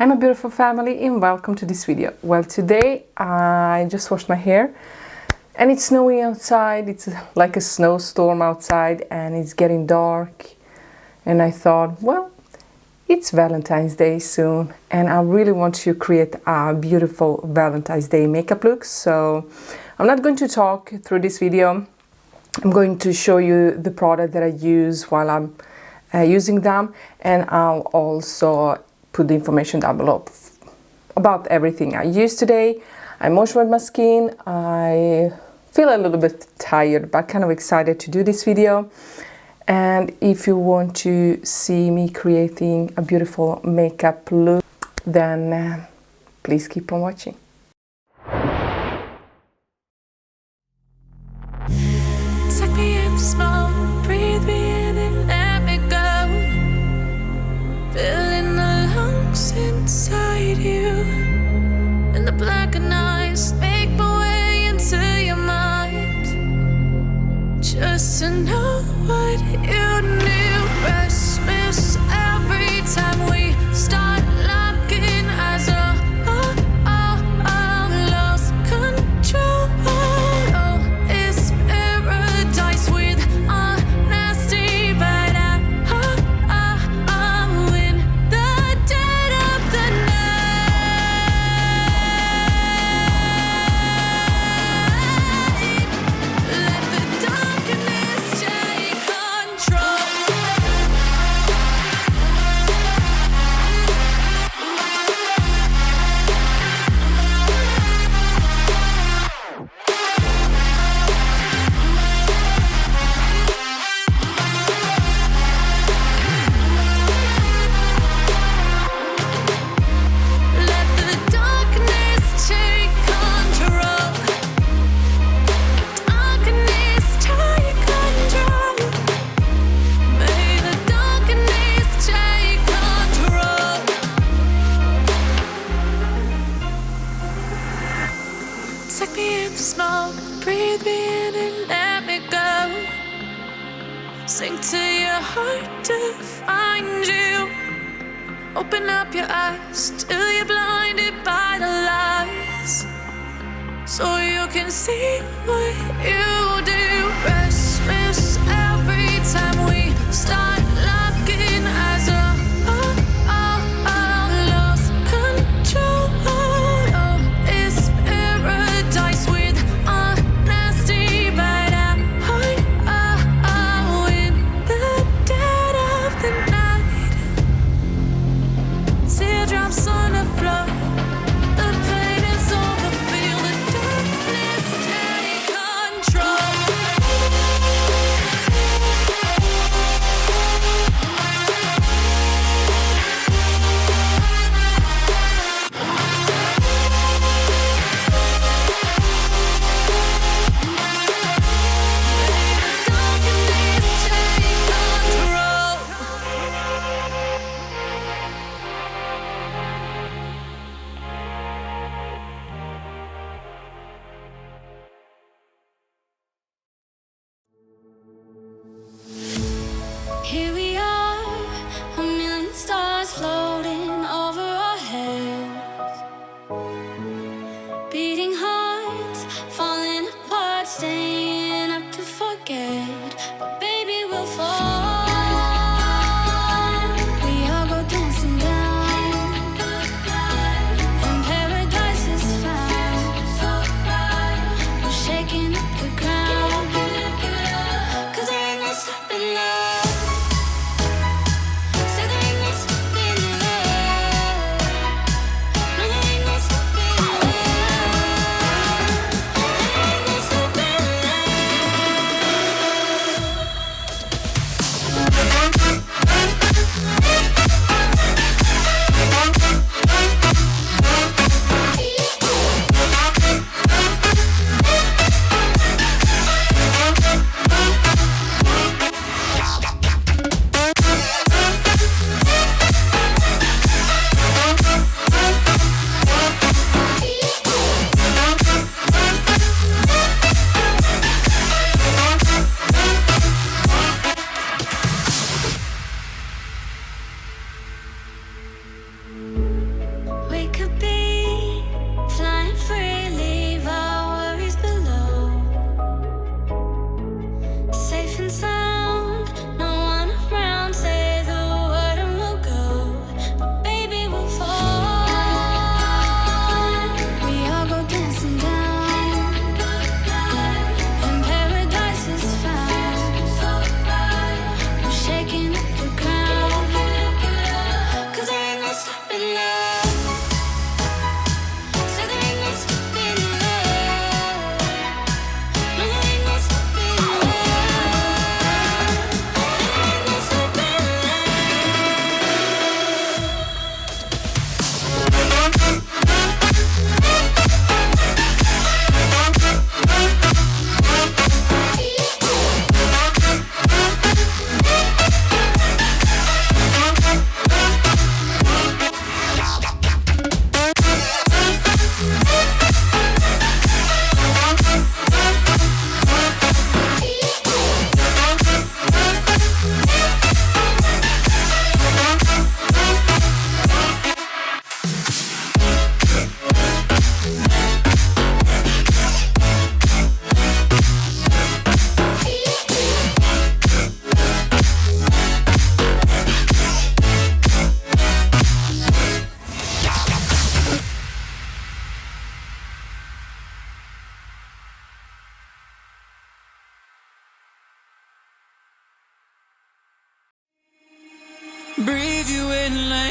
Hi my beautiful family and welcome to this video. Well, today I just washed my hair and it's snowing outside. It's like a snowstorm outside and it's getting dark, and I thought, well, it's Valentine's Day soon and I really want to create a beautiful Valentine's Day makeup look. So I'm not going to talk through this video. I'm going to show you the product that I use while I'm using them, and I'll also put the information down below about everything I used today. I moisturized my skin. I feel a little bit tired but kind of excited to do this video. And if you want to see me creating a beautiful makeup look, then please keep on watching. Take me in the smoke, breathe me in and let me go. Filling the lungs inside you, and the blackened eyes make my way into your mind. Just to know what you knew. Restless every time we start locking eyes. Lost control. Oh, it's paradise with honesty, but I'm in the dead of the night. Let the darkness take control. Let the darkness take control. Darkness take control. May the darkness take control. Take me in the smoke, breathe me in and let me go. Sink to your heart to find you. Open up your eyes till you're blinded by the lies, so you can see what you do. Restless every time we start locking eyes. Lost control. Oh, it's paradise with honesty, but I'm in the dead of the night. Teardrops on the floor. The pain is over. Feel the darkness take control.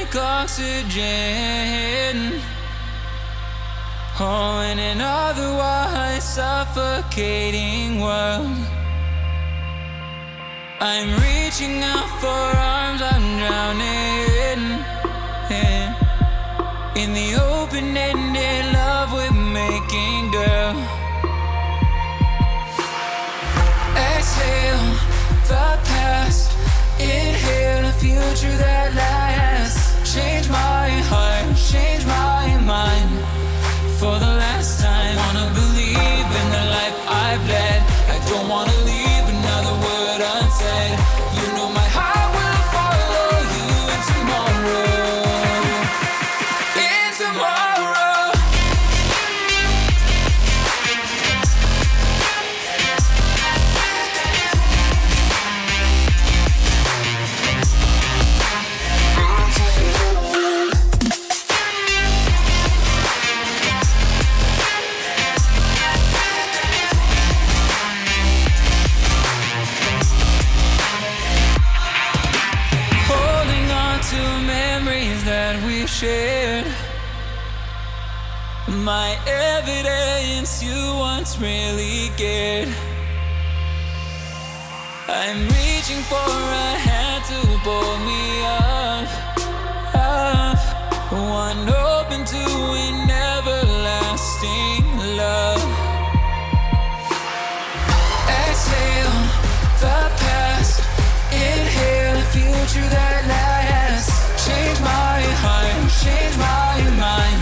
like oxygen. Oh, in an otherwise suffocating world, I'm reaching out for arms, I'm drowning in the open-ended love we're making, girl. Exhale the past, inhale a future that lasts. Change my heart, change my mind. For the last time, wanna believe in the life I've led. I don't wanna leave another word unsaid. You know my heart will follow you in tomorrow. In tomorrow. Shared my evidence you once really cared. I'm reaching for a hand to pull me up, one open to an everlasting love. Exhale the past, inhale a future that lasts. Change my heart, change my mind.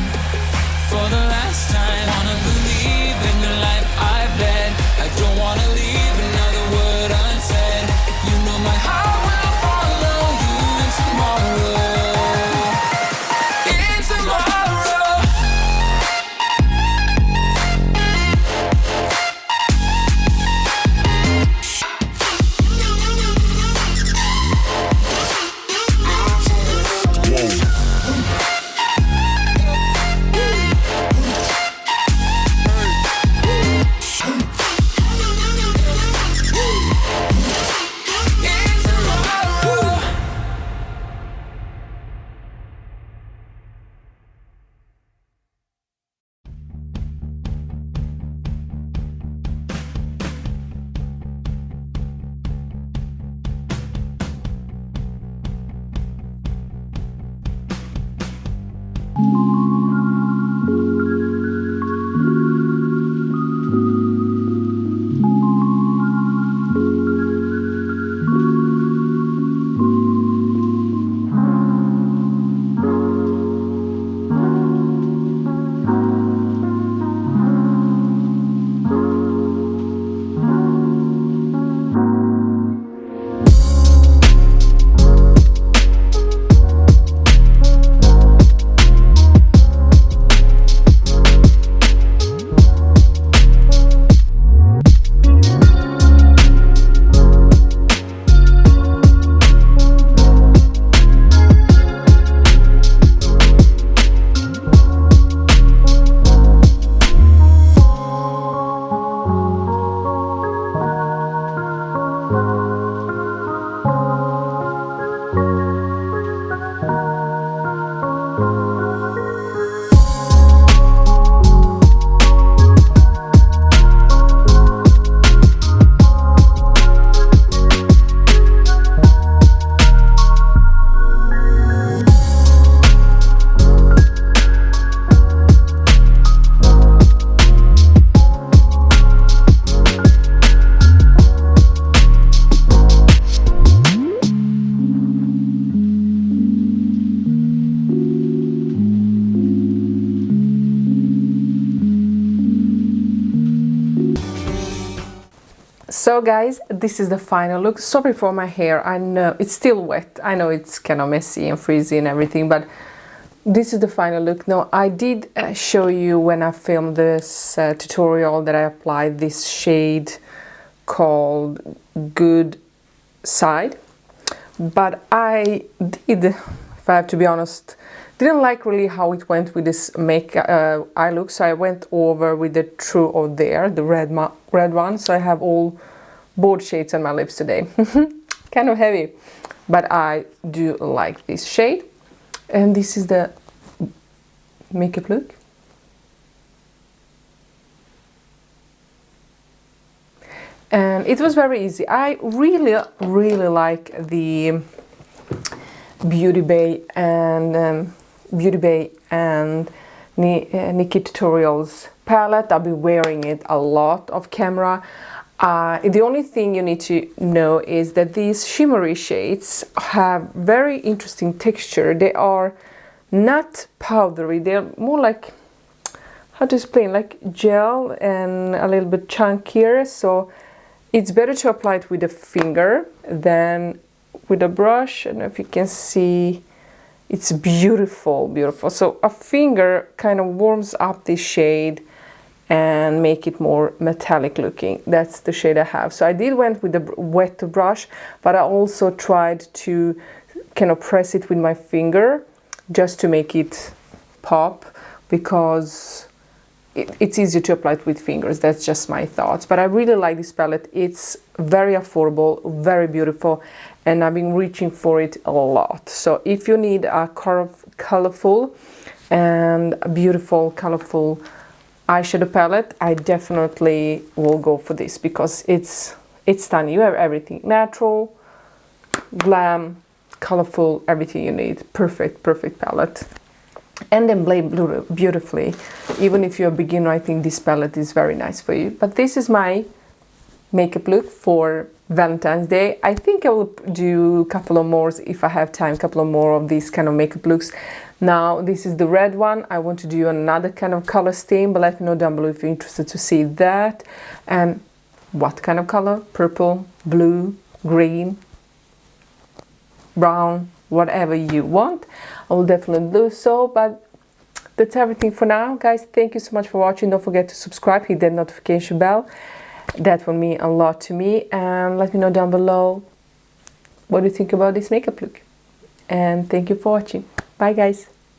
For the last time, wanna believe in the life I've led. I don't wanna leave another word unsaid. You know my heart will follow you in tomorrow. In tomorrow. So guys, this is the final look. Sorry for my hair, I know it's still wet, I know it's kind of messy and frizzy and everything, but this is the final look. Now, I did show you when I filmed this tutorial that I applied this shade called Good Side, but I did, if I have to be honest, didn't like really how it went with this eye look, so I went over with the True or Dare, the red one, so I have all bold shades on my lips today. Kind of heavy, but I do like this shade. And this is the makeup look. And it was very easy. I really like the Beauty Bay and NIKKIETUTORIALS palette. I'll be wearing it a lot off camera. The only thing you need to know is that these shimmery shades have very interesting texture. They are not powdery, they're more like, how to explain, like gel and a little bit chunkier, so it's better to apply it with a finger than with a brush. I don't know if you can see, it's beautiful, beautiful. So a finger kind of warms up this shade and make it more metallic looking. That's the shade I have. So I went with the wet brush, but I also tried to kind of press it with my finger just to make it pop, because it's easier to apply it with fingers. That's just my thoughts. But I really like this palette. It's very affordable, very beautiful, and I've been reaching for it a lot. So if you need a colorful and a beautiful, colorful eyeshadow palette, I definitely will go for this, because it's stunning. You have everything, natural, glam, colorful, everything you need. Perfect palette. And then blend beautifully. Even if you're a beginner, I think this palette is very nice for you. But this is my makeup look for Valentine's Day. I think I will do a couple of more if I have time, a couple of more of these kind of makeup looks. Now this is the red one. I want to do another kind of color scheme, but let me know down below if you're interested to see that. And what kind of color? Purple, blue, green, brown, whatever you want. I will definitely do so. But that's everything for now, guys. Thank you so much for watching. Don't forget to subscribe, hit that notification bell. That will mean a lot to me. And let me know down below what do you think about this makeup look. And thank you for watching. Bye, guys.